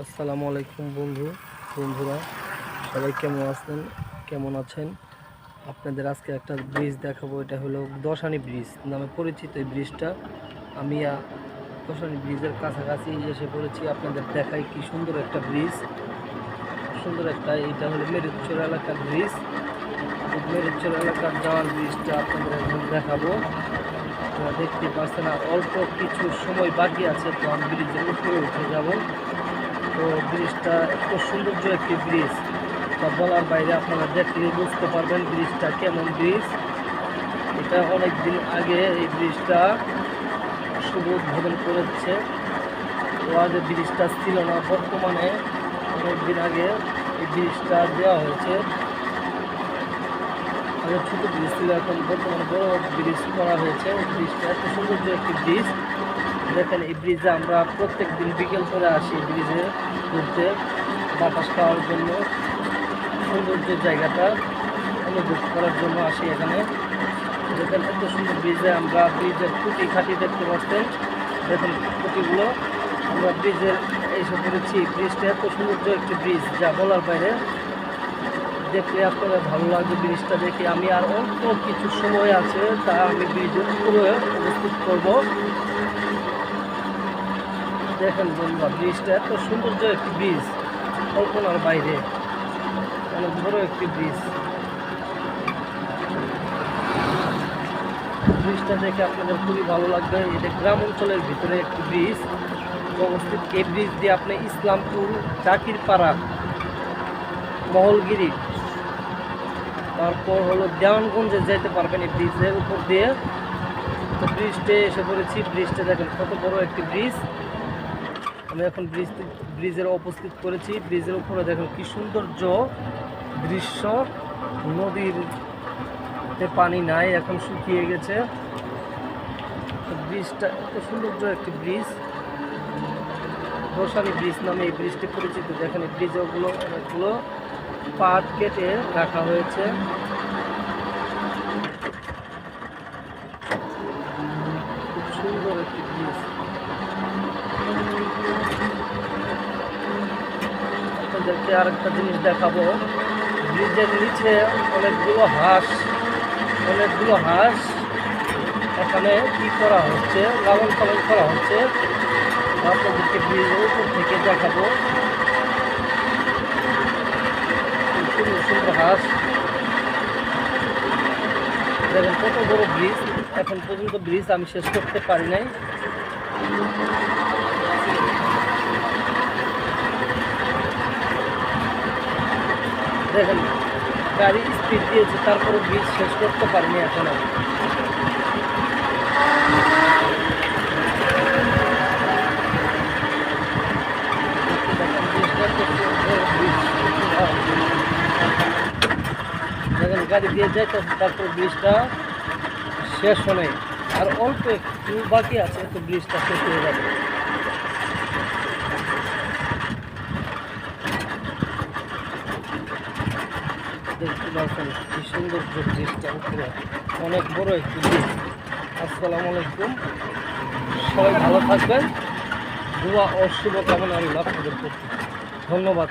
আসসালামু আলাইকুম বন্ধুরা সবাই কেমন আছেন? আপনাদের আজকে একটা ব্রিজ দেখাবো। এটা হলো দশানি ব্রিজ নামে পরিচিত। এই ব্রিজটা আমি দশানি ব্রিজের কাছাকাছি এসে পড়েছি। আপনাদের দেখাই কি সুন্দর একটা ব্রিজ, এটা হলো মেরুচ্চর এলাকার ব্রিজ। মেরুচ্চর এলাকার যাওয়ার ব্রিজটা আপনাদের এখন দেখাবো। আপনারা দেখতে পাচ্ছেন আর অল্প কিছু সময় বাকি আছে, তো আমি ব্রিজের উপরে উঠে যাব। তো ব্রিজটা এত সৌন্দর্য একটি ব্রিজ, তা বলার বাইরে। আপনারা দেখলে বুঝতে পারবেন ব্রিজটা কেমন ব্রিজ। এটা অনেক দিন আগে এই ব্রিজটা শুভ উদ্বোধন করেছে। তো আগে ব্রিজটা ছিল না, বর্তমানে অনেক দিন আগে এই ব্রিজটা দেওয়া হয়েছে। আগে ছোটো ব্রিজ ছিল, এখন বর্তমানে বড় ব্রিজ করা হয়েছে। ব্রিজটা এত সৌন্দর্য একটি ব্রিজ। দেখেন এই ব্রিজে আমরা প্রত্যেক দিন বিকেল করে আসি ব্রিজে ঘুরতে, বাতাস খাওয়ার জন্য, সৌন্দর্যের জায়গাটা অনুভব করার জন্য আসি এখানে। দেখেন এত সুন্দর ব্রিজে আমরা ব্রিজের খুঁটি খাঁটি দেখতে পাচ্ছেন। দেখেন খুঁটিগুলো আমরা ব্রিজের এসে পড়েছি। ব্রিজটা এত সৌন্দর্য একটি ব্রিজ যা বলার বাইরে। দেখলে আপনাদের ভালো লাগবে ব্রিজটা দেখে। আমি আর অল্প কিছু সময় আছে, তা আমি ব্রিজের উপরে উপস্থিত করব। দেখেন বন্ধুরা, ব্রিজটা এত সৌন্দর্য একটি ব্রিজ, কল্পনার বাইরে। অনেক বড় একটি ব্রিজ। ব্রিজটা দেখে আপনাদের খুবই ভালো লাগবে। এটা গ্রাম অঞ্চলের ভিতরে একটি ব্রিজ অবস্থিত। এই ব্রিজ দিয়ে আপনি ইসলামপুর, জাকিরপাড়া, মহলগিরি, তারপর হলো দেওয়ানগঞ্জে যেতে পারবেন এই ব্রিজের উপর দিয়ে। তো ব্রিজটে এসে পড়েছি। ব্রিজটা দেখেন কত বড় একটি ব্রিজ। আমি এখন ব্রিজের উপস্থিত করেছি। ব্রিজের উপরে দেখেন কি সৌন্দর্য দৃশ্য। নদীতে পানি নাই, এখন শুকিয়ে গেছে। ব্রিজটা এত সৌন্দর্য একটি ব্রিজ, দশানি ব্রিজ নামে এই ব্রিজটি পরিচিত। দেখেন এই ব্রিজগুলো অনেকগুলো পাট কেটে রাখা হয়েছে। খুব সুন্দর একটি ব্রিজ। আপনাদেরকে আরেকটা জিনিস দেখাবো। ব্রিজের নিচে অনেকগুলো হাঁস এখানে কি করা হচ্ছে, লালন পালন করা হচ্ছে। আপনাদেরকে ব্রিজের উপর থেকে দেখাবো। সুন্দর সুন্দর হাঁস। দেখেন কত বড় ব্রিজ। এখন পর্যন্ত ব্রিজ আমি শেষ করতে পারি নাই। দেখেন গাড়ি স্পিড দিয়েছে, তারপরে ব্রিজ শেষ করতে পারিনি এখনো। দেখেন গাড়ি দিয়ে যাইতে, তারপর ব্রিজটা শেষ হলে আর অল্প একটু বাকি আছে, তো ব্রিজটা শেষ হয়ে যাবে। দেখতে পাচ্ছেন কি সৌন্দর্য ব্রিজটা উপরে, অনেক বড় একটি ব্রিজ। আসসালামু আলাইকুম, সবাই ভালো থাকবেন। দোয়া ও শুভকামনা রইল আপনাদের প্রতি। ধন্যবাদ।